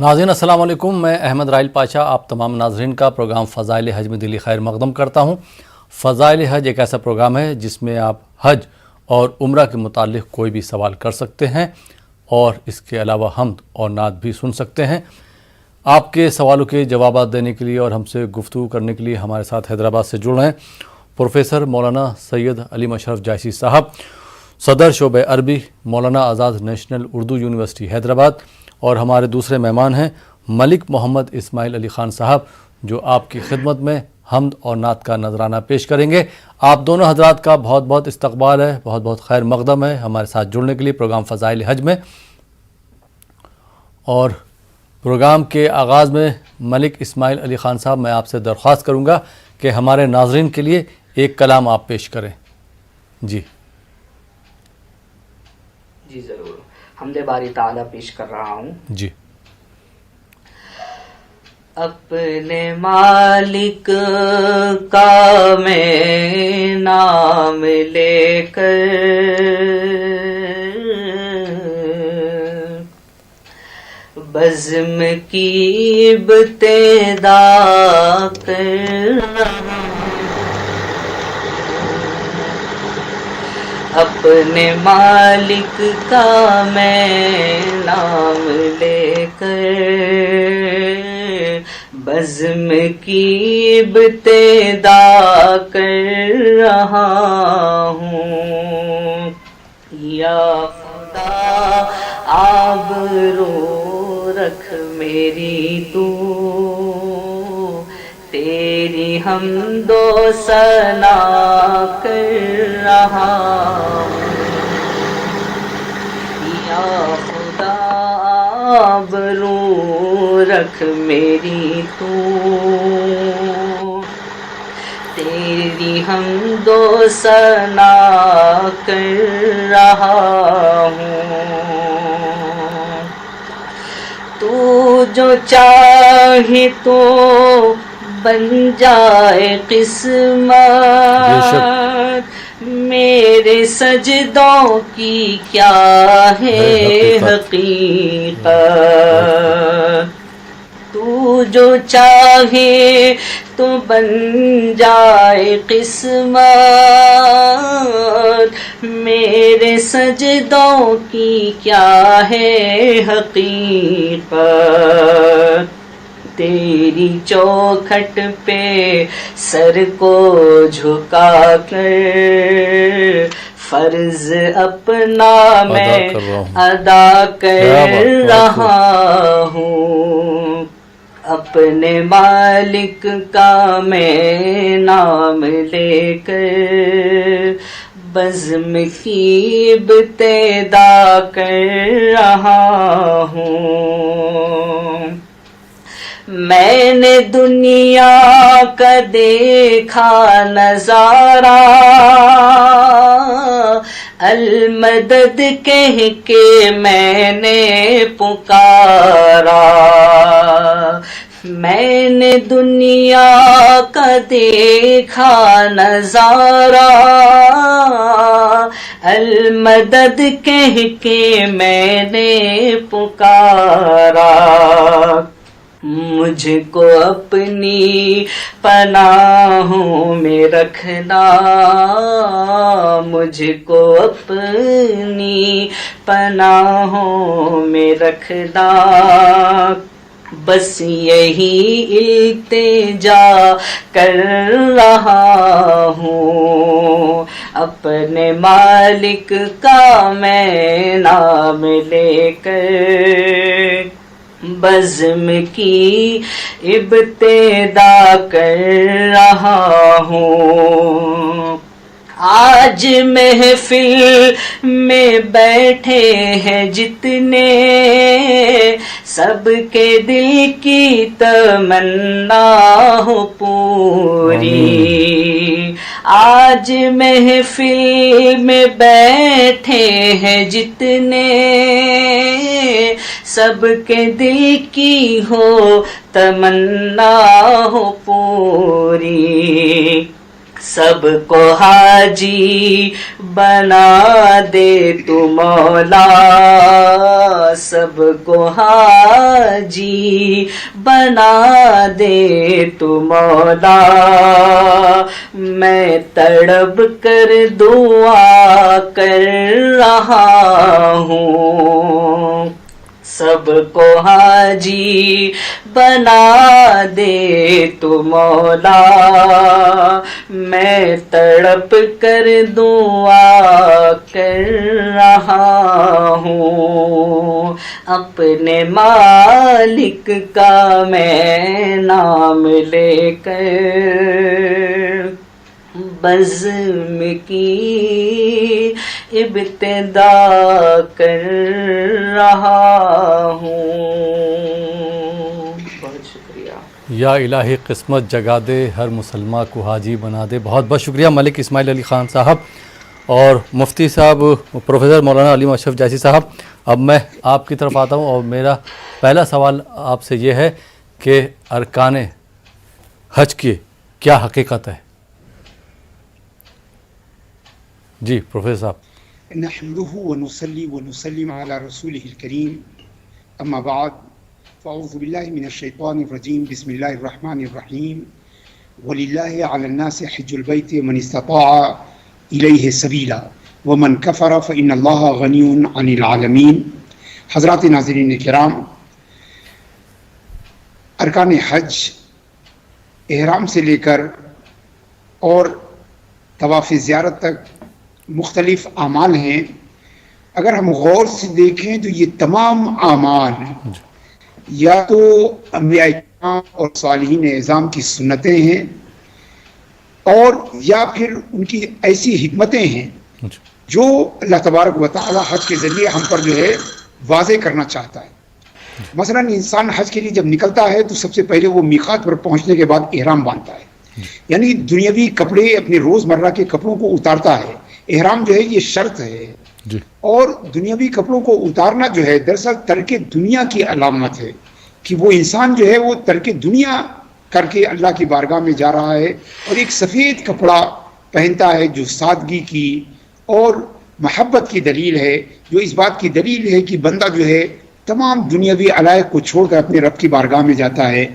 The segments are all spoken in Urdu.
ناظرین السلام علیکم، میں احمد رائل پاشا آپ تمام ناظرین کا پروگرام فضائل حج میں دلی خیر مقدم کرتا ہوں۔ فضائل حج ایک ایسا پروگرام ہے جس میں آپ حج اور عمرہ کے متعلق کوئی بھی سوال کر سکتے ہیں اور اس کے علاوہ حمد اور نعت بھی سن سکتے ہیں۔ آپ کے سوالوں کے جوابات دینے کے لیے اور ہم سے گفتگو کرنے کے لیے ہمارے ساتھ حیدرآباد سے جڑ رہے ہیں پروفیسر مولانا سید علیم اشرف جائسی صاحب، صدر شعبہ عربی، مولانا آزاد نیشنل اردو یونیورسٹی حیدرآباد، اور ہمارے دوسرے مہمان ہیں ملک محمد اسماعیل علی خان صاحب، جو آپ کی خدمت میں حمد اور نعت کا نذرانہ پیش کریں گے۔ آپ دونوں حضرات کا بہت بہت استقبال ہے، بہت بہت خیر مقدم ہے ہمارے ساتھ جڑنے کے لیے پروگرام فضائل حج میں۔ اور پروگرام کے آغاز میں ملک اسماعیل علی خان صاحب، میں آپ سے درخواست کروں گا کہ ہمارے ناظرین کے لیے ایک کلام آپ پیش کریں۔ جی ضرور، حمد باری تعالیٰ پیش کر رہا ہوں۔ جی۔ اپنے مالک کا میں نام لے کر بزم کی ابتدا کر رہا ہوں، اپنے مالک کا میں نام لے کر بزم کی ابتدا کر رہا ہوں۔ یا خدا آبرو رکھ میری تو، تیری حمد و ثنا کر رہا ہوں۔ یا خدا آبرو رکھ میری تو، تیری حمد و ثنا کر رہا ہوں۔ تو جو چاہے تو بن جائے قسمت، میرے سجدوں کی کیا ہے حقیقت۔ تو جو چاہے تو بن جائے قسمت، میرے سجدوں کی کیا ہے حقیقت۔ تیری چوکھٹ پہ سر کو جھکا کر فرض اپنا میں ادا کر رہا ہوں۔ اپنے مالک کا میں نام لے کر بزم کی ابتدا کر رہا ہوں۔ میں نے دنیا کا دیکھا نظارہ، المدد کہہ کے میں نے پکارا۔ میں نے دنیا کا دیکھا نظارہ، المدد کہہ کے میں نے پکارا۔ مجھ کو اپنی پناہوں میں رکھنا، مجھ کو اپنی پناہوں میں رکھنا، بس یہی التجا کر رہا ہوں۔ اپنے مالک کا میں نام لے کر بزم کی ابتدا کر رہا ہوں۔ آج محفل میں بیٹھے ہیں جتنے، سب کے دل کی تمنا ہو پوری۔ آج محفل میں بیٹھے ہیں جتنے، سب کے دل کی ہو تمنا ہو پوری۔ سب کو حاجی بنا دے تو مولا، سب کو حاجی بنا دے تو مولا، میں تڑپ کر دعا کر رہا ہوں، سب کو حاجی بنا دے تو مولا، میں تڑپ کر دعا کر رہا ہوں، اپنے مالک کا میں نام لے کر بزم کی ابتدا کر رہا ہوں۔ بہت شکریہ۔ یا الہی قسمت جگا دے، ہر مسلمان کو حاجی بنا دے۔ بہت بہت شکریہ ملک اسماعیل علی خان صاحب اور مفتی صاحب پروفیسر مولانا علیم اشرف جیسی صاحب۔ اب میں آپ کی طرف آتا ہوں اور میرا پہلا سوال آپ سے یہ ہے کہ ارکان حج کی کیا حقیقت ہے؟ جی پروفیسر صاحب۔ نحمده ونصلي ونسلم على رسوله الكريم اما بعد فاعوذ بالله من الشيطان الرجيم بسم الله الرحمن الرحيم ولله على الناس حج البيت من استطاع اليه سبيلا ومن كفر فان الله غني عن العالمين۔ حضرات ناظرین کرام، ارکان حج احرام سے لے کر اور طواف زیارت تک مختلف اعمال ہیں۔ اگر ہم غور سے دیکھیں تو یہ تمام اعمال یا تو انبیاء کرام اور صالحین اعظام کی سنتیں ہیں اور یا پھر ان کی ایسی حکمتیں ہیں جو اللہ تبارک و تعالی حج کے ذریعے ہم پر جو ہے واضح کرنا چاہتا ہے۔ مثلا انسان حج کے لیے جب نکلتا ہے تو سب سے پہلے وہ میقات پر پہنچنے کے بعد احرام باندھتا ہے، یعنی دنیاوی کپڑے اپنے روزمرہ کے کپڑوں کو اتارتا ہے۔ احرام جو ہے یہ شرط ہے اور دنیاوی کپڑوں کو اتارنا جو ہے دراصل ترک دنیا کی علامت ہے کہ وہ انسان جو ہے وہ ترک دنیا کر کے اللہ کی بارگاہ میں جا رہا ہے اور ایک سفید کپڑا پہنتا ہے جو سادگی کی اور محبت کی دلیل ہے، جو اس بات کی دلیل ہے کہ بندہ جو ہے تمام دنیاوی علائق کو چھوڑ کر اپنے رب کی بارگاہ میں جاتا ہے۔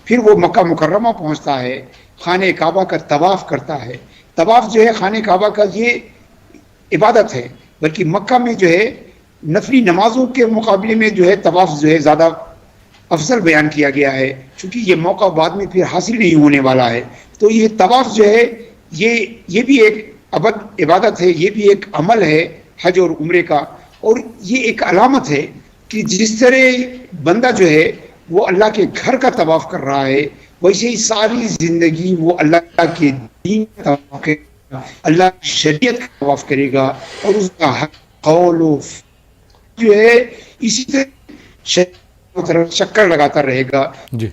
پھر وہ مکہ مکرمہ پہنچتا ہے، خانہ کعبہ کا طواف کرتا ہے۔ طواف جو ہے خانہ کعبہ کا یہ عبادت ہے، بلکہ مکہ میں جو ہے نفلی نمازوں کے مقابلے میں جو ہے طواف جو ہے زیادہ افضل بیان کیا گیا ہے، چونکہ یہ موقع بعد میں پھر حاصل نہیں ہونے والا ہے۔ تو یہ طواف جو ہے یہ بھی ایک عبادت ہے، یہ بھی ایک عمل ہے حج اور عمرے کا، اور یہ ایک علامت ہے کہ جس طرح بندہ جو ہے وہ اللہ کے گھر کا طواف کر رہا ہے، ویسے ہی ساری زندگی وہ اللہ کے دین کا طواف کرے گا، اللہ کی شریعت کا طواف کرے گا، اور اس کا قول و جو ہے اسی طرح چکر لگاتا رہے گا۔ جی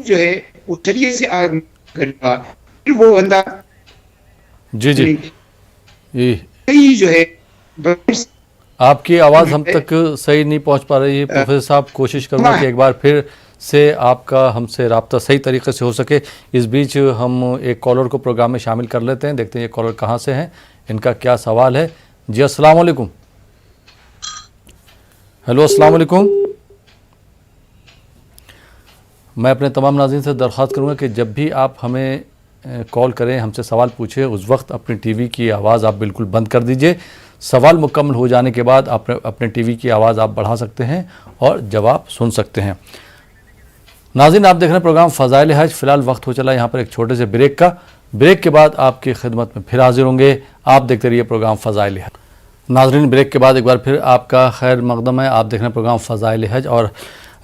جو ہے وہ شریعت سے آگے کرے گا، پھر وہ بندہ جی جو ہے آپ کی آواز ہم تک صحیح نہیں پہنچ پا رہی ہے پروفیسر صاحب، کوشش کروں گا کہ ایک بار پھر سے آپ کا ہم سے رابطہ صحیح طریقے سے ہو سکے۔ اس بیچ ہم ایک کالر کو پروگرام میں شامل کر لیتے ہیں، دیکھتے ہیں یہ کالر کہاں سے ہیں، ان کا کیا سوال ہے۔ جی السلام علیکم۔ ہیلو السلام علیکم۔ میں اپنے تمام ناظرین سے درخواست کروں گا کہ جب بھی آپ ہمیں کال کریں، ہم سے سوال پوچھیں، اس وقت اپنی ٹی وی کی آواز آپ بالکل بند کر دیجئے۔ سوال مکمل ہو جانے کے بعد اپنے ٹی وی کی آواز آپ بڑھا سکتے ہیں اور جواب سن سکتے ہیں۔ ناظرین آپ دیکھ رہے ہیں پروگرام فضائل حج۔ فی الحال وقت ہو چلا یہاں پر ایک چھوٹے سے بریک کا۔ بریک کے بعد آپ کی خدمت میں پھر حاضر ہوں گے، آپ دیکھتے رہیے پروگرام فضائل حج۔ ناظرین بریک کے بعد ایک بار پھر آپ کا خیر مقدم ہے، آپ دیکھ رہے ہیں پروگرام فضائل حج، اور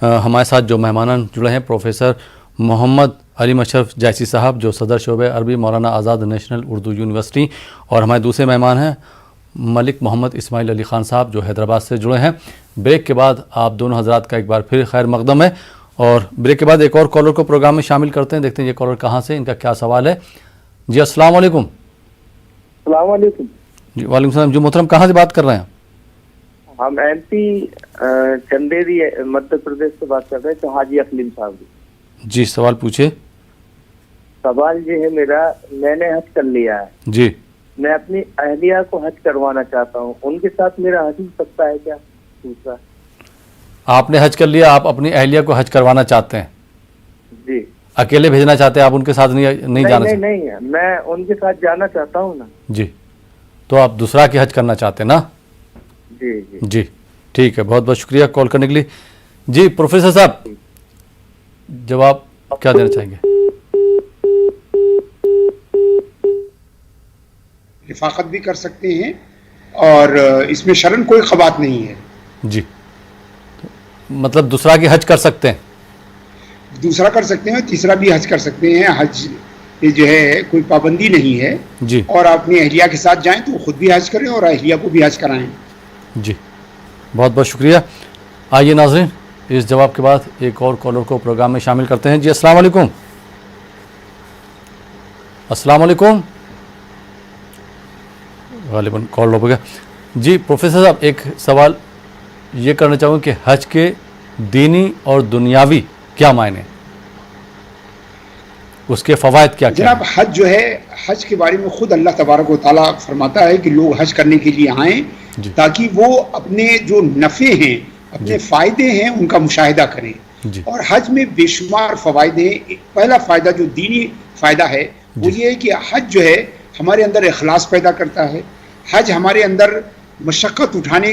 ہمارے ساتھ جو مہمان جڑے ہیں پروفیسر محمد علیم اشرف جیسی صاحب جو صدر شعبہ عربی مولانا آزاد نیشنل اردو یونیورسٹی، اور ہمارے دوسرے مہمان ہیں ملک محمد اسماعیل علی خان صاحب جو حیدرآباد سے جڑے ہیں۔ بریک کے بعد آپ دونوں حضرات کا ایک بار پھر خیر مقدم ہے، اور بریک کے بعد ایک اور کالر کو پروگرام میں شامل کرتے ہیں، دیکھتے ہیں یہ کالر کہاں سے، ان کا کیا سوال ہے۔ جی السلام علیکم۔ السلام علیکم۔ جی وعلیکم السلام۔ جو محترم کہاں سے بات کر رہے ہیں؟ ہم ایم پی چندیری مدھیہ پردیش سے بات کر رہے ہیں، تو حاجی اقلیم صاحب۔ جی سوال پوچھے۔ سوال یہ ہے میرا، میں نے حج کر لیا ہے، جی میں اپنی اہلیہ کو حج کروانا چاہتا ہوں، ان کے ساتھ میرا حج ہو سکتا ہے کیا؟ دوسرا، آپ نے حج کر لیا، آپ اپنی اہلیہ کو حج کروانا چاہتے ہیں، جی اکیلے بھیجنا چاہتے ہیں آپ، ان کے ساتھ نہیں جانا نہیں چاہتے؟ نہیں، میں ان کے ساتھ جانا چاہتا ہوں نا۔ جی تو آپ دوسرا کی حج کرنا چاہتے ہیں نا؟ جی جی جی ٹھیک ہے، بہت بہت شکریہ کال کرنے کے لیے۔ جی پروفیسر صاحب جواب کیا دینا چاہیں گے؟ رفاقت بھی کر سکتے ہیں اور اس میں شرن کوئی خبات نہیں ہے۔ جی مطلب دوسرا کی حج کر سکتے ہیں، دوسرا کر سکتے ہیں، تیسرا بھی حج کر سکتے ہیں، حج یہ جو ہے کوئی پابندی نہیں ہے۔ جی اور اپنی اہلیہ کے ساتھ جائیں تو خود بھی حج کریں اور اہلیہ کو بھی حج کرائیں۔ جی بہت بہت شکریہ۔ آئیے ناظرین اس جواب کے بعد ایک اور کالر کو پروگرام میں شامل کرتے ہیں۔ جی السلام علیکم۔ السلام علیکم، غالباً کال ڈراپ ہو گیا۔ جی پروفیسر صاحب ایک سوال یہ کرنا چاہوں کہ حج کے دینی اور دنیاوی کیا معنی، اس کے فوائد کیا کیا جناب حج جو ہے، حج کے بارے میں خود اللہ تبارک و تعالیٰ فرماتا ہے کہ لوگ حج کرنے کے لیے آئیں جی تاکہ وہ اپنے جو نفع ہیں، اپنے فائدے ہیں، ان کا مشاہدہ کریں۔ جی اور حج میں بے شمار فوائد ہیں۔ پہلا فائدہ جو دینی فائدہ ہے وہ یہ ہے کہ حج جو ہے ہمارے اندر اخلاص پیدا کرتا ہے، حج ہمارے اندر مشقت اٹھانے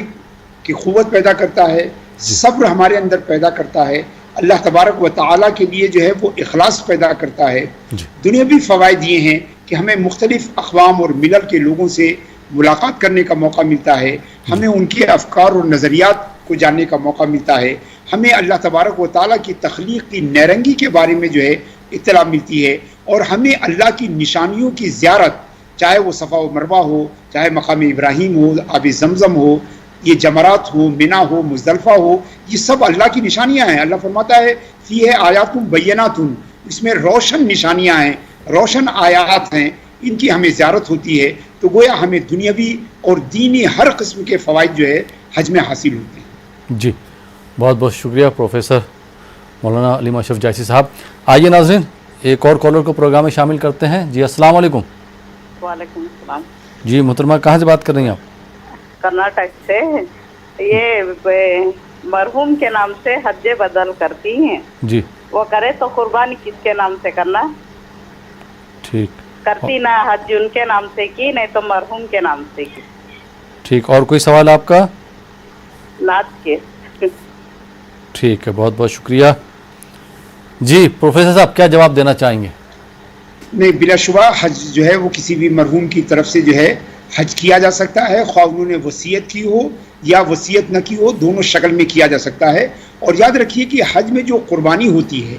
کی قوت پیدا کرتا ہے، صبر ہمارے اندر پیدا کرتا ہے، اللہ تبارک و تعالیٰ کے لیے جو ہے وہ اخلاص پیدا کرتا ہے۔ دنیاوی فوائد یہ ہیں کہ ہمیں مختلف اقوام اور ملل کے لوگوں سے ملاقات کرنے کا موقع ملتا ہے، ہمیں ان کے افکار اور نظریات کو جاننے کا موقع ملتا ہے، ہمیں اللہ تبارک و تعالیٰ کی تخلیق کی نیرنگی کے بارے میں جو ہے اطلاع ملتی ہے، اور ہمیں اللہ کی نشانیوں کی زیارت، چاہے وہ صفا و مروہ ہو، چاہے مقام ابراہیم ہو، آب زمزم ہو، یہ جمرات ہو، منا ہو، مزدلفہ ہو، یہ سب اللہ کی نشانیاں ہیں۔ اللہ فرماتا ہے فیہ آیات بینات، اس میں روشن نشانیاں ہیں، روشن آیات ہیں، ان کی ہمیں زیارت ہوتی ہے۔ تو گویا ہمیں دنیاوی اور دینی ہر قسم کے فوائد جو ہے حج میں حاصل ہوتے ہیں۔ جی بہت بہت شکریہ پروفیسر مولانا علیم اشرف جیسی صاحب۔ آئیے ناظرین ایک اور کالر کو پروگرام میں شامل کرتے ہیں۔ جی السلام علیکم۔ وعلیکم السلام۔ جی محترمہ کہاں سے بات کر رہی ہیں آپ؟ کرناٹک سے۔ یہ مرحوم کے نام سے حج بدل کرتی ہیں، جی وہ کرے تو قربانی کس کے نام سے کرنا؟ ٹھیک کرتی نہ حج ان کے نام سے کی، نہیں تو مرحوم کے نام سے کی، ٹھیک۔ اور کوئی سوال آپ کا؟ نعت کے۔ ٹھیک ہے، بہت بہت شکریہ۔ جی پروفیسر صاحب کیا جواب دینا چاہیں گے؟ نہیں، بلا شبہ حج جو ہے وہ کسی بھی مرحوم کی طرف سے جو ہے حج کیا جا سکتا ہے، خواہ انہوں نے وصیت کی ہو یا وصیت نہ کی ہو، دونوں شکل میں کیا جا سکتا ہے۔ اور یاد رکھیے کہ حج میں جو قربانی ہوتی ہے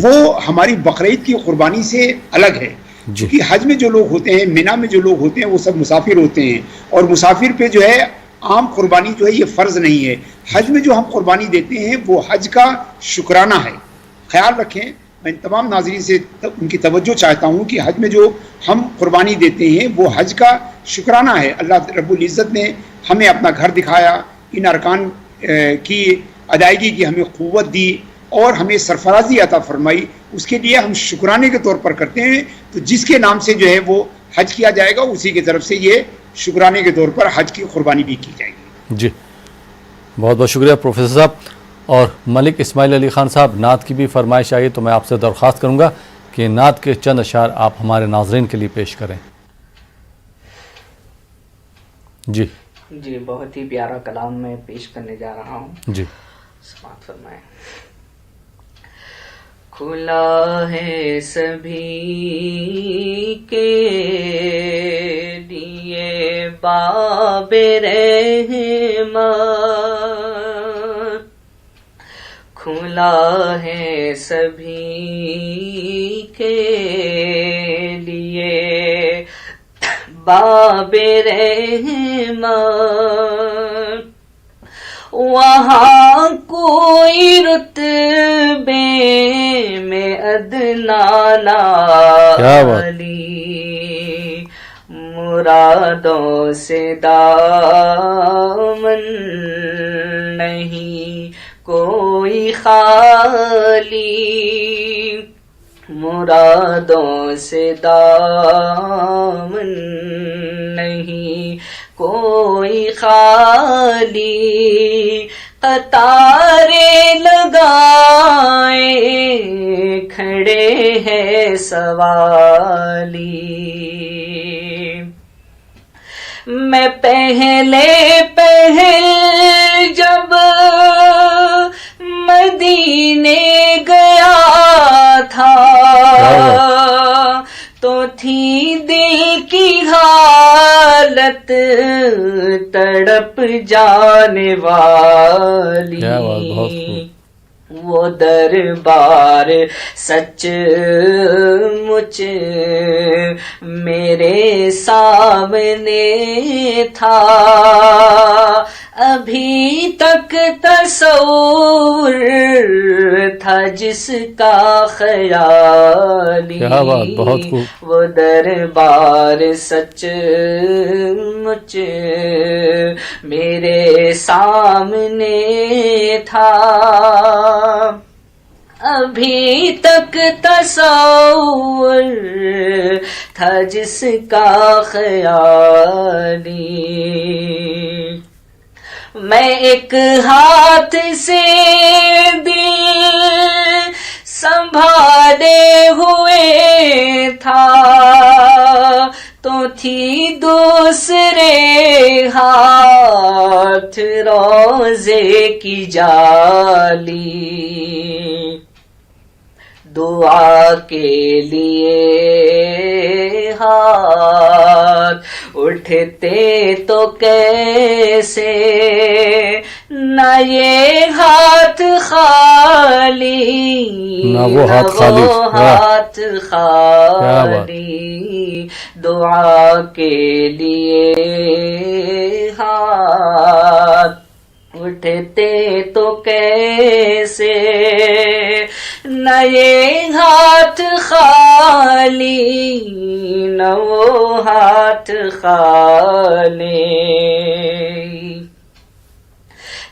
وہ ہماری بقرعید کی قربانی سے الگ ہے، کیونکہ حج میں جو لوگ ہوتے ہیں، مینا میں جو لوگ ہوتے ہیں، وہ سب مسافر ہوتے ہیں، اور مسافر پہ جو ہے عام قربانی جو ہے یہ فرض نہیں ہے۔ حج میں جو ہم قربانی دیتے ہیں وہ حج کا شکرانہ ہے۔ خیال رکھیں، میں تمام ناظرین سے ان کی توجہ چاہتا ہوں کہ حج میں جو ہم قربانی دیتے ہیں وہ حج کا شکرانہ ہے۔ اللہ رب العزت نے ہمیں اپنا گھر دکھایا، ان ارکان کی ادائیگی کی ہمیں قوت دی اور ہمیں سرفرازی عطا فرمائی، اس کے لیے ہم شکرانے کے طور پر کرتے ہیں۔ تو جس کے نام سے جو ہے وہ حج کیا جائے گا، اسی کی طرف سے یہ شکرانے کے طور پر حج کی قربانی بھی کی جائے گی۔ جی بہت بہت شکریہ پروفیسر صاحب۔ اور ملک اسماعیل علی خان صاحب نعت کی بھی فرمائش آئی، تو میں آپ سے درخواست کروں گا کہ نعت کے چند اشعار آپ ہمارے ناظرین کے لیے پیش کریں۔ جی جی بہت ہی پیارا کلام میں پیش کرنے جا رہا ہوں، جی سماعت فرمائیں۔ کھلا ہے سبھی کے لیے باب رحمت، کھلا ہے سبھی کے لیے باب رحمت، وہاں کوئی رتبے میں ادنا نالی، مرادوں سے دامن نہیں کوئی خالی، مرادوں سے دامن نہیں کوئی خالی، قطاریں لگائے کھڑے ہیں سوالی۔ میں پہلے جب مدینے گیا تھا تو تھی دل کی حالت تڑپ جانے والی۔ کیا بات، بہت خوب۔ وہ دربار سچ مچ میرے سامنے تھا، ابھی تک تصور تھا جس کا خیالی۔ کیا بات، بہت خوب۔ وہ دربار سچ مچ میرے سامنے تھا، ابھی تک تصور تھا جس کا خیالی۔ میں ایک ہاتھ سے دل سنبھالے ہوئے تھا تو تھی دوسرے ہاتھ روزے کی جالی۔ دعا کے لیے ہاتھ اٹھتے تو کیسے، نہ یہ ہاتھ خالی نہ وہ ہاتھ خالی، دعا کے لیے ہاتھ اٹھتے تو کیسے، نہ یہ ہاتھ خالی نہ وہ ہاتھ خالی۔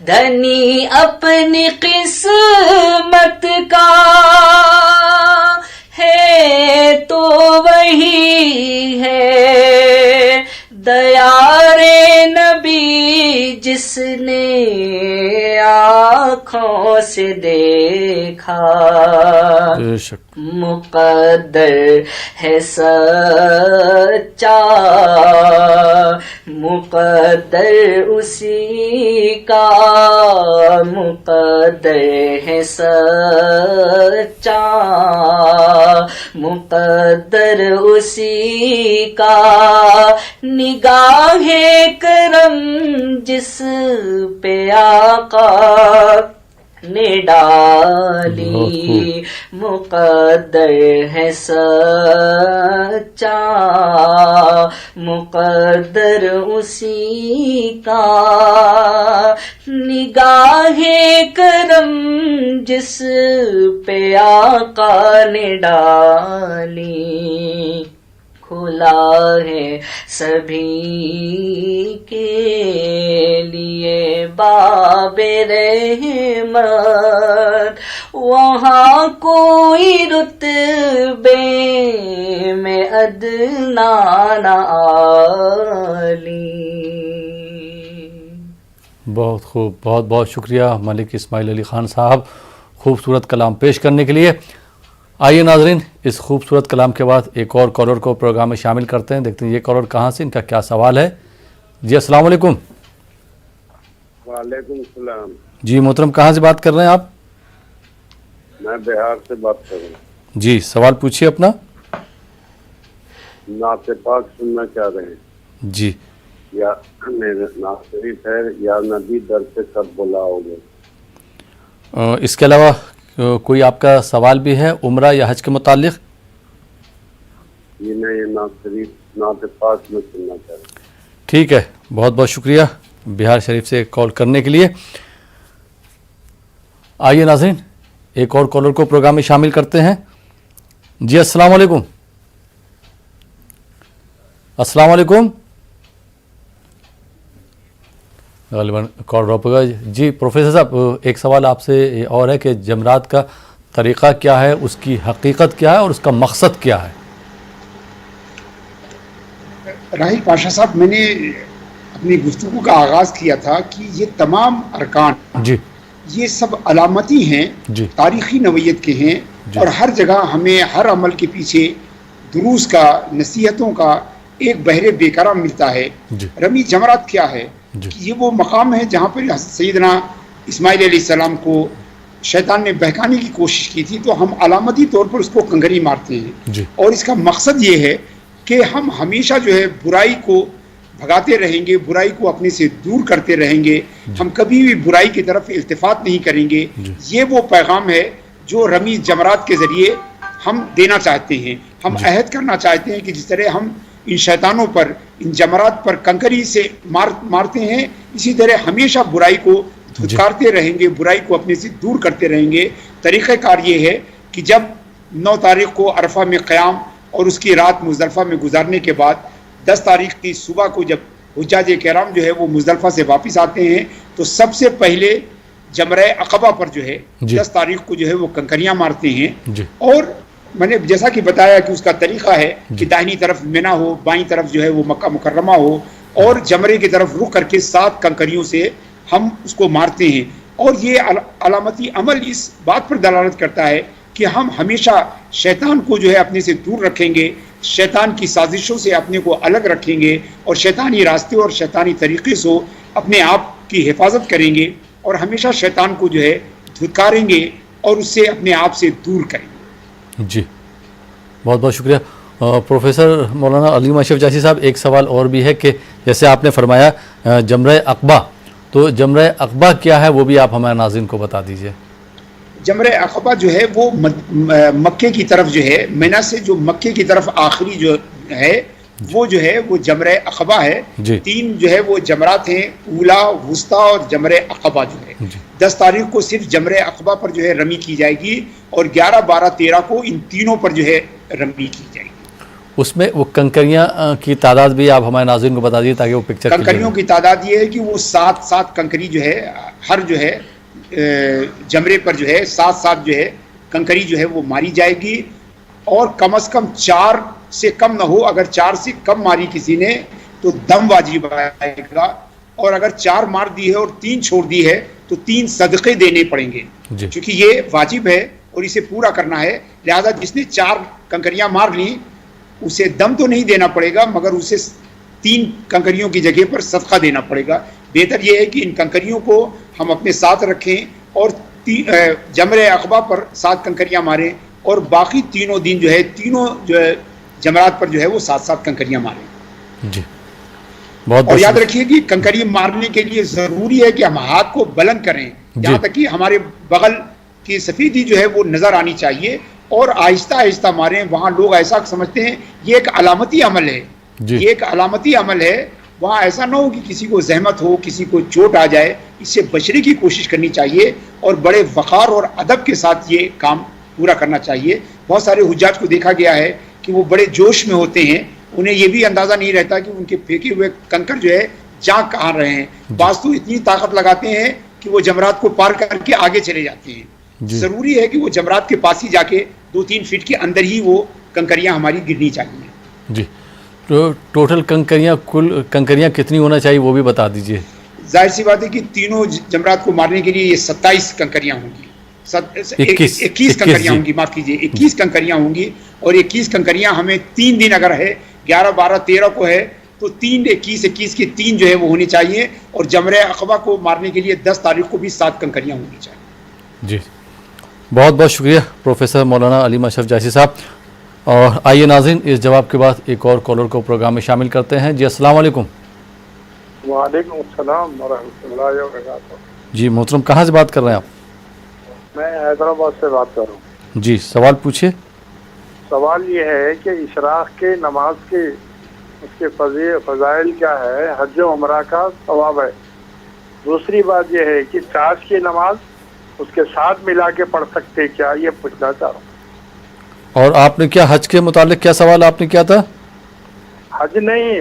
دھنی اپنی قسمت کا ہے تو وہی ہے، دیار نبی جس نے آنکھوں سے دیکھا، بے شک مقدر ہے سچا، مقدر اسی کا، مقدر ہے سچا، مقدر اسی کا، نگاہ کرم جس پہ آقا نے ڈالی، مقدر ہے سچا، مقدر اسی کا، نگاہ کرم جس پہ آقا نے ڈالی۔ کھلا ہے سبھی کے لیے باب رحمت، وہاں کوئی رتبے میں ادنا نہ عالی۔ بہت خوب، بہت بہت شکریہ ملک اسماعیل علی خان صاحب خوبصورت کلام پیش کرنے کے لیے۔ آئیے ناظرین، اس خوبصورت کلام کے بعد ایک اور کالر کو پروگرام میں شامل کرتے ہیں، دیکھتے ہیں یہ کالر کہاں سے، ان کا کیا سوال ہے۔ جی السلام علیکم۔ وعلیکم السلام۔ جی محترم، کہاں سے بات کر رہے ہیں آپ؟ میں بہار سے بات کر رہا ہوں۔ جی سوال پوچھیے اپنا۔ نعت پاک سننا چاہ رہے ہیں جی یا میرے نعت شریف ہے، یا نبی در سے کب بلاؤ گے؟ اس کے علاوہ کوئی آپ کا سوال بھی ہے عمرہ یا حج کے متعلق؟ یہ میں یہ نعت شریف نعت پاک میں سننا چاہ رہا ہوں۔ ٹھیک ہے، بہت بہت شکریہ بہار شریف سے کال کرنے کے لیے۔ آئیے ناظرین، ایک اور کالر کو پروگرام میں شامل کرتے ہیں۔ جی السلام علیکم۔ السلام علیکم۔ غالباً کال ڈراپ ہوگا۔ جی پروفیسر صاحب، ایک سوال آپ سے اور ہے کہ جمرات کا طریقہ کیا ہے, اس کی حقیقت کیا ہے اور اس کا مقصد کیا ہے؟ راہیل پاشا صاحب، میں نے اپنی گفتگو کا آغاز کیا تھا کہ یہ تمام ارکان جی یہ سب علامتی ہیں، جی تاریخی نوعیت کے ہیں، جی اور ہر جگہ ہمیں ہر عمل کے پیچھے دروس کا، نصیحتوں کا ایک بحر بے کرم ملتا ہے۔ جی رمی جمرات کیا ہے؟ جی کہ یہ وہ مقام ہے جہاں پر سیدنا اسماعیل علیہ السلام کو شیطان نے بہکانے کی کوشش کی تھی، تو ہم علامتی طور پر اس کو کنگری مارتے ہیں، جی اور اس کا مقصد یہ ہے کہ ہم ہمیشہ جو ہے برائی کو بھگاتے رہیں گے، برائی کو اپنے سے دور کرتے رہیں گے، ہم کبھی بھی برائی کی طرف التفات نہیں کریں گے۔ یہ وہ پیغام ہے جو رمی جمرات کے ذریعے ہم دینا چاہتے ہیں۔ ہم عہد کرنا چاہتے ہیں کہ جس طرح ہم ان شیطانوں پر، ان جمرات پر کنکری سے مارتے ہیں، اسی طرح ہمیشہ برائی کو دھتکارتے رہیں گے، برائی کو اپنے سے دور کرتے رہیں گے۔ طریقہ کار یہ ہے کہ جب 9 تاریخ کو عرفہ میں قیام اور اس کی رات مزدلفہ میں گزارنے کے بعد 10 تاریخ کی صبح کو جب حجاج کرام جو ہے وہ مزدلفہ سے واپس آتے ہیں، تو سب سے پہلے جمرہ عقبہ پر جو ہے 10 تاریخ کو جو ہے وہ کنکریاں مارتے ہیں۔ اور میں نے جیسا کہ بتایا کہ اس کا طریقہ ہے کہ داہنی طرف منا ہو، بائیں طرف جو ہے وہ مکہ مکرمہ ہو، اور جمرے کی طرف رخ کر کے 7 کنکریوں سے ہم اس کو مارتے ہیں۔ اور یہ علامتی عمل اس بات پر دلالت کرتا ہے کہ ہم ہمیشہ شیطان کو جو ہے اپنے سے دور رکھیں گے، شیطان کی سازشوں سے اپنے کو الگ رکھیں گے، اور شیطانی راستے اور شیطانی طریقے سے اپنے آپ کی حفاظت کریں گے، اور ہمیشہ شیطان کو جو ہے دھتکاریں گے اور اس سے اپنے آپ سے دور کریں گے۔ جی بہت بہت شکریہ پروفیسر مولانا علیم اشرف جاسی صاحب۔ ایک سوال اور بھی ہے کہ جیسے آپ نے فرمایا جمرہ عقبہ، تو جمرہ عقبہ کیا ہے وہ بھی آپ ہمارے ناظرین کو بتا دیجئے۔ جمرہ عقبہ جو ہے وہ مکے کی طرف جو ہے، مینا سے جو مکے کی طرف آخری جو ہے وہ جو ہے وہ جمرہ عقبہ ہے۔ 3 جو ہے وہ جمرات ہیں، اولا، وسطیٰ اور جمرہ عقبہ جو ہے۔ 10 تاریخ کو صرف جمرہ عقبہ پر جو ہے رمی کی جائے گی، اور 11، 12، 13 کو ان تینوں پر جو ہے رمی کی جائے گی۔ اس میں وہ کنکریاں کی تعداد بھی آپ ہمارے ناظرین کو بتا دیجیے تاکہ وہ پکچر کنکریوں کی تعداد یہ ہے کہ وہ 7 کنکری جو ہے ہر جو ہے جمرے پر جو ہے 7 جو ہے کنکری جو ہے وہ ماری جائے گی، اور کم از کم 4 سے کم نہ ہو۔ اگر 4 سے کم ماری کسی نے تو دم واجب آئے گا، اور اگر 4 مار دی ہے اور 3 چھوڑ دی ہے تو 3 صدقے دینے پڑیں گے، چونکہ یہ واجب ہے اور اسے پورا کرنا ہے۔ لہذا جس نے 4 کنکریاں مار لیں اسے دم تو نہیں دینا پڑے گا، مگر اسے 3 کنکریوں کی جگہ پر صدقہ دینا پڑے گا۔ بہتر یہ ہے کہ ان کنکریوں کو ہم اپنے ساتھ رکھیں اور جمرہ عقبہ پر 7 کنکریاں ماریں، اور باقی تینوں دن جو ہے تینوں جو ہے جمرات پر جو ہے وہ 7 کنکریاں ماریں۔ جی بہت اور یاد رکھیے کہ کنکری مارنے کے لیے ضروری ہے کہ ہم ہاتھ کو بلند کریں، یہاں تک کہ ہمارے بغل کی سفیدی جو ہے وہ نظر آنی چاہیے، اور آہستہ آہستہ ماریں۔ وہاں لوگ ایسا سمجھتے ہیں یہ ایک علامتی عمل ہے، یہ ایک علامتی عمل ہے، وہاں ایسا نہ ہو کہ کسی کو زحمت ہو، کسی کو چوٹ آ جائے، اس سے بچنے کی کوشش کرنی چاہیے، اور بڑے وقار اور ادب کے ساتھ یہ کام پورا کرنا چاہیے۔ بہت سارے حجاج کو دیکھا گیا ہے کہ وہ بڑے جوش میں ہوتے ہیں، انہیں یہ بھی اندازہ نہیں رہتا کہ ان کے پھینکے ہوئے کنکر جو ہے جا کہاں رہے ہیں۔ بعض تو اتنی طاقت لگاتے ہیں کہ وہ جمرات کو پار کر کے آگے چلے جاتے ہیں۔ ضروری ہے کہ وہ جمرات کے پاس ہی جا کے 2-3 فٹ کے اندر ہی وہ کنکریاں ہماری گرنی چاہیے۔ جی تو ٹوٹل کنکریاں، کل کنکریاں کتنی ہونا چاہیے وہ بھی بتا دیجئے۔ ظاہر سی بات ہے کہ تینوں جمرات کو مارنے کے لیے یہ 27 کنکریاں ہوں گی، 21 کنکریاں ہوں گی، معاف کیجیے 21 کنکریاں ہوں گی، اور 21 کنکریاں ہمیں 3 دن اگر ہے 11، 12، 13 کو ہے تو 3، 21 کے 3 جو ہے وہ ہونی چاہیے، اور جمرہ عقبہ کو مارنے کے لیے 10 تاریخ کو بھی 7 کنکریاں ہونی چاہیے۔ جی بہت بہت شکریہ پروفیسر مولانا علیم اشرف جاسی صاحب۔ اور آئیے ناظرین اس جواب کے بعد ایک اور کالر کو پروگرام میں شامل کرتے ہیں۔ جی السلام علیکم۔ وعلیکم السلام ورحمۃ اللہ وبرکاتہ۔ جی محترم کہاں سے بات کر رہے ہیں آپ؟ میں حیدرآباد سے بات کر رہا ہوں۔ جی سوال پوچھیے۔ سوال یہ ہے کہ اشراق کے نماز کے اس کے فضائل کیا ہے، حج و عمرہ کا ثواب ہے۔ دوسری بات یہ ہے کہ چاش کی نماز اس کے ساتھ ملا کے پڑھ سکتے کیا، یہ پوچھنا چاہ رہا ہوں۔ اور آپ نے کیا حج کے متعلق کیا سوال آپ نے کیا تھا؟ حج نہیں،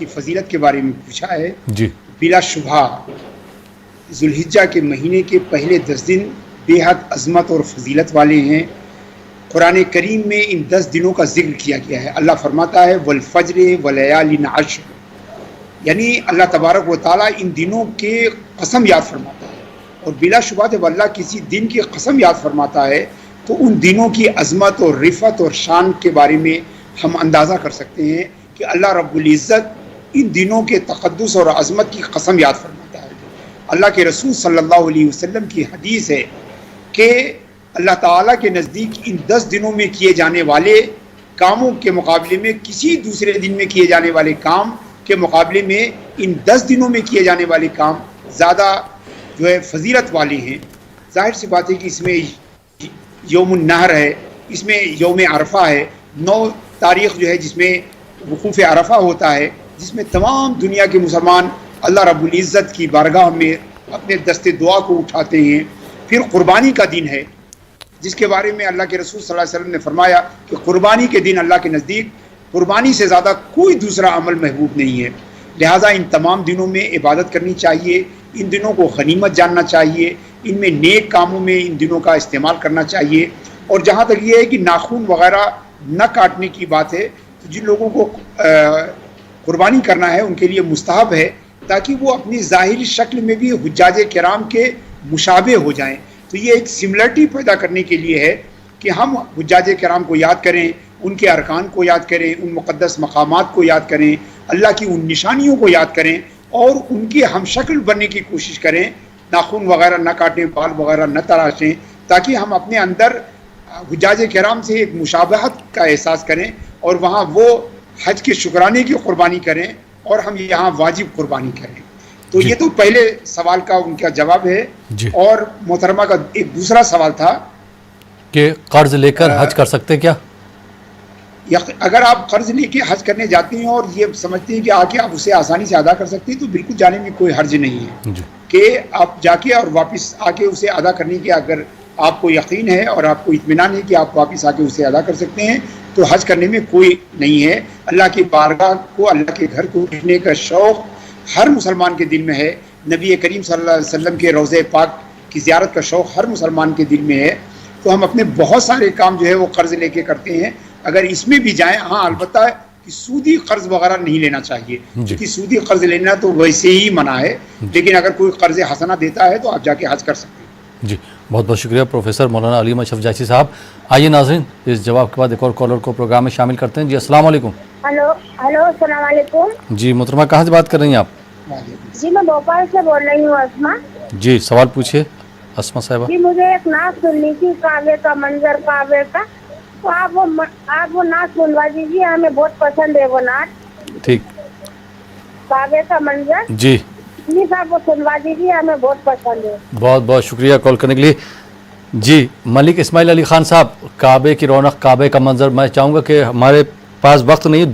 کی فضیلت کے بارے میں پوچھا ہے. جی بلا شبہ ذوالحجہ کے مہینے کے پہلے 10 دن بے حد عظمت اور فضیلت والے ہیں. قرآن کریم میں ان 10 دنوں کا ذکر کیا گیا ہے. اللہ فرماتا ہے والفجر ولیال عشر، یعنی اللہ تبارک و تعالیٰ ان دنوں کے قسم یاد فرماتا ہے. اور بلا شبہ جب اللہ کسی دن کی قسم یاد فرماتا ہے تو ان دنوں کی عظمت اور رفعت اور شان کے بارے میں ہم اندازہ کر سکتے ہیں کہ اللہ رب العزت ان دنوں کے تقدس اور عظمت کی قسم یاد فرماتا ہے. اللہ کے رسول صلی اللہ علیہ وسلم کی حدیث ہے کہ اللہ تعالیٰ کے نزدیک ان 10 دنوں میں کیے جانے والے کاموں کے مقابلے میں کسی دوسرے دن میں کیے جانے والے کام کے مقابلے میں ان 10 دنوں میں کیے جانے والے کام زیادہ جو ہے فضیلت والے ہیں. ظاہر سی بات ہے کہ اس میں یوم النحر ہے، اس میں یوم عرفہ ہے، 9 تاریخ جو ہے جس میں وقوف عرفہ ہوتا ہے، جس میں تمام دنیا کے مسلمان اللہ رب العزت کی بارگاہ میں اپنے دست دعا کو اٹھاتے ہیں. پھر قربانی کا دن ہے جس کے بارے میں اللہ کے رسول صلی اللہ علیہ وسلم نے فرمایا کہ قربانی کے دن اللہ کے نزدیک قربانی سے زیادہ کوئی دوسرا عمل محبوب نہیں ہے. لہٰذا ان تمام دنوں میں عبادت کرنی چاہیے، ان دنوں کو غنیمت جاننا چاہیے، ان میں نیک کاموں میں ان دنوں کا استعمال کرنا چاہیے. اور جہاں تک یہ ہے کہ ناخن وغیرہ نہ کاٹنے کی بات ہے تو جن لوگوں کو قربانی کرنا ہے ان کے لیے مستحب ہے تاکہ وہ اپنی ظاہری شکل میں بھی حجاج کرام کے مشابہ ہو جائیں. تو یہ ایک سملرٹی پیدا کرنے کے لیے ہے کہ ہم حجاج کرام کو یاد کریں، ان کے ارکان کو یاد کریں، ان مقدس مقامات کو یاد کریں، اللہ کی ان نشانیوں کو یاد کریں اور ان کی ہم شکل بننے کی کوشش کریں. ناخن وغیرہ نہ کاٹیں، بال وغیرہ نہ تراشیں، تاکہ ہم اپنے اندر حجاج کرام سے ایک مشابہت کا احساس کریں اور وہاں وہ حج کے شکرانے کی قربانی کریں اور ہم یہاں واجب قربانی کریں. تو یہ تو پہلے سوال کا ان کا جواب ہے. اور محترمہ کا ایک دوسرا سوال تھا کہ قرض لے کر حج کر سکتے کیا؟ اگر آپ قرض لے کے حج کرنے جاتے ہیں اور یہ سمجھتے ہیں کہ آ کے آپ اسے آسانی سے ادا کر سکتے ہیں تو بالکل جانے میں کوئی حرج نہیں ہے کہ آپ جا کے اور واپس آ کے اسے ادا کرنے کے اگر آپ کو یقین ہے اور آپ کو اطمینان ہے کہ آپ واپس آ کے اسے ادا کر سکتے ہیں تو حج کرنے میں کوئی نہیں ہے. اللہ کی بارگاہ کو، اللہ کے گھر کو دیکھنے کا شوق ہر مسلمان کے دل میں ہے. نبی کریم صلی اللہ علیہ وسلم کے روضہ پاک کی زیارت کا شوق ہر مسلمان کے دل میں ہے. تو ہم اپنے بہت سارے کام جو ہے وہ قرض لے کے کرتے ہیں. اگر اس میں بھی جائیں، ہاں البتہ کہ سودی قرض وغیرہ نہیں لینا چاہیے کیونکہ سودی قرض لینا تو ویسے ہی منع ہے، لیکن اگر کوئی قرض حسنہ دیتا ہے تو آپ جا کے حج کر سکتے ہیں. جی بہت بہت شکریہ پروفیسر مولانا علیم اشرف جاچی صاحب. آئیے ناظرین اس جواب کے بعد ایک اور کالر کو پروگرام میں شامل کرتے ہیں. جی السلام علیکم. ہلو السلام علیکم. جی محترمہ کہاں سے بات کر رہی ہیں آپ؟ جی میں بھوپال سے بول رہی ہوں اسما. جی سوال پوچھیے اسما صاحبہ. جی مجھے ایک نعت سننی تھی کعبے کا منظر کعبے کا، تو آپ وہ نعت سنوا دیجیے، ہمیں بہت پسند ہے وہ نعت. ٹھیک. کعبے کا منظر جی پلیز آپ وہ سنوا دیجیے، ہمیں بہت پسند ہے. بہت بہت شکریہ کال کرنے کے لیے. جی ملک اسماعیل علی خان صاحب، کعبے کی رونق، کعبے کا منظر، میں چاہوں گا کہ ہمارے پاس وقت نہیں،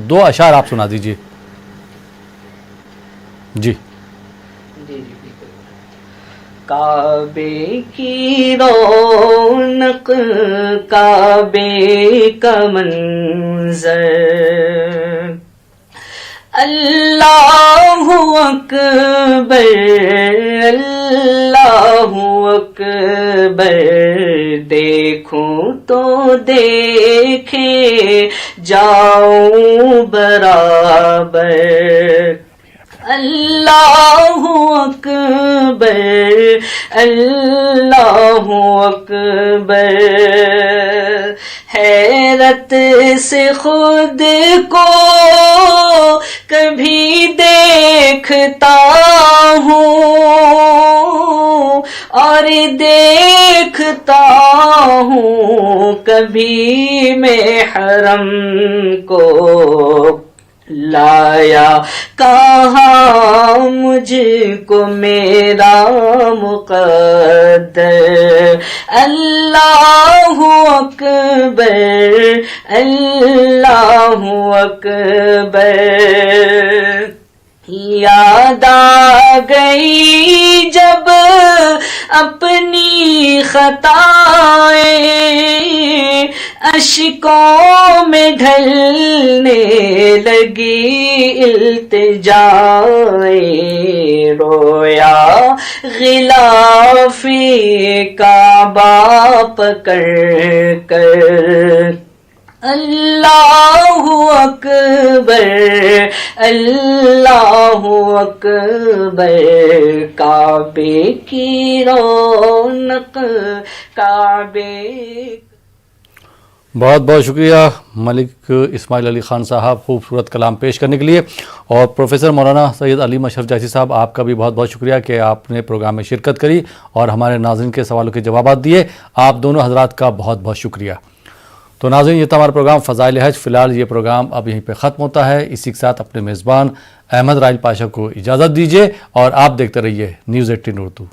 دو اشعار آپ سنا دیجیے. جی جی بالکل. کعبے کی رونق، کعبے کا منظر، اللہ اکبر اللہ اکبر، دیکھوں تو دیکھے جاؤں برابر، اللہ اکبر اللہ اکبر، حیرت سے خود کو کبھی دیکھتا ہوں اور دیکھتا ہوں کبھی میں حرم کو لایا کہاں مجھ کو میرا مقدر، اللہ اکبر اللہ اکبر. یاد آ گئی جب اپنی خطائیں اشکوں میں ڈھلنے لگی التجائیں رویا غلاف کعبہ پکڑ کر اللہ اکبر اللہ اکبر کعبے کی رونق کعبے. بہت بہت شکریہ ملک اسماعیل علی خان صاحب خوبصورت کلام پیش کرنے کے لیے، اور پروفیسر مولانا سید علیم اشرف جیسی صاحب آپ کا بھی بہت بہت شکریہ کہ آپ نے پروگرام میں شرکت کری اور ہمارے ناظرین کے سوالوں کے جوابات دیے. آپ دونوں حضرات کا بہت بہت شکریہ. تو ناظرین یہ تھا ہمارا پروگرام فضائل حج. فی الحال یہ پروگرام اب یہیں پہ ختم ہوتا ہے. اسی کے ساتھ اپنے میزبان احمد رائل پاشا کو اجازت دیجیے اور آپ دیکھتے رہیے نیوز 18 اردو.